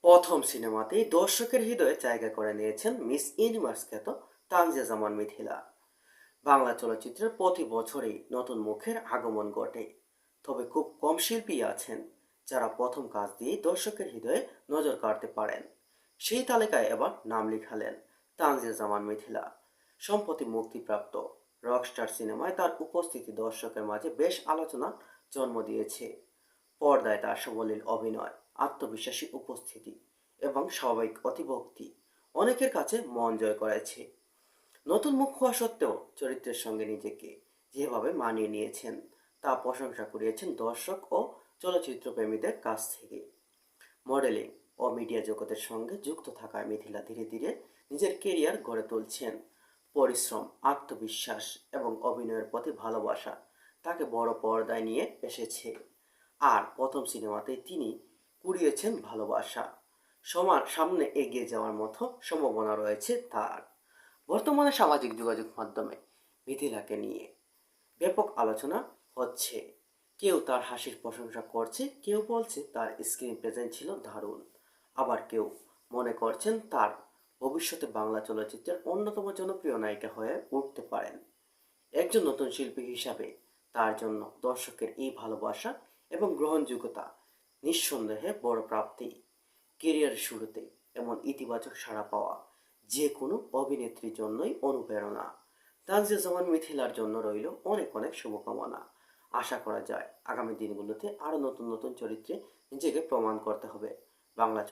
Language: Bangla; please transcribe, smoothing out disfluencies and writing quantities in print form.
প্রথম সিনেমাতেই দর্শকের হৃদয়ে জায়গা করে নিয়েছেন মিস ইউনিভার্স খ্যাত তানজিয়া জামান মিথিলা। বাংলা চলচ্চিত্রের প্রতি বছরই নতুন মুখের আগমন ঘটে, তবে খুব কম শিল্পী আছেন যারা প্রথম কাজ দিয়ে দর্শকের হৃদয়ে নজর কাড়তে পারেন। সেই তালিকায় এবার নাম লিখালেন তানজিয়া জামান মিথিলা। সম্প্রতি মুক্তিপ্রাপ্ত রকস্টার সিনেমায় তার উপস্থিতি দর্শকের মাঝে বেশ আলোচনা জন্ম দিয়েছে। পর্দায় তার সাবলীল অভিনয়, আত্মবিশ্বাসী উপস্থিতি এবং স্বাভাবিক অতিভক্তি অনেকের কাছে মন জয় করেছে। নতুন মুখ হওয়া সত্ত্বেও চরিত্রের সঙ্গে নিজেকে যেভাবে মানিয়ে নিয়েছেন তা প্রশংসা কুড়িয়েছেন দর্শক ও চলচ্চিত্র প্রেমীদের কাছ থেকে। মডেলিং ও মিডিয়া জগতের সঙ্গে যুক্ত থাকায় মিথিলা ধীরে ধীরে নিজের কেরিয়ার গড়ে তুলছেন। পরিশ্রম, আত্মবিশ্বাস এবং অভিনয়ের প্রতি ভালোবাসা তাকে বড় পর্দায় নিয়ে এসেছে। আর প্রথম সিনেমাতেই তিনি কুড়িয়েছেন ভালোবাসা। সবার সামনে এগিয়ে যাওয়ার মতো সম্ভাবনা রয়েছে তার। বর্তমানে সামাজিক যোগাযোগ মাধ্যমে মিথিলাকে নিয়ে ব্যাপক আলোচনা হচ্ছে। কেউ তার হাসির প্রশংসা করছে, কেউ বলছে তার স্ক্রিন প্রেজেন্স ছিল দারুণ, আবার কেউ মনে করছেন তার ভবিষ্যতে বাংলা চলচ্চিত্রের অন্যতম জনপ্রিয় নায়িকা হয়ে উঠতে পারেন। একজন নতুন শিল্পী হিসাবে তার জন্য দর্শকের এই ভালোবাসা এবং গ্রহণযোগ্যতা নিঃসন্দেহে বড় প্রাপ্তি। কেরিয়ারের শুরুতে এমন ইতিবাচক সাড়া পাওয়া যে কোনো অভিনেত্রীর জন্যই অনুপ্রেরণা। তানজিয়া জামান মিথিলার জন্য রইল অনেক অনেক শুভকামনা। আশা করা যায় আগামী দিনগুলোতে আরও নতুন নতুন চরিত্রে নিজেকে প্রমাণ করতে হবে বাংলা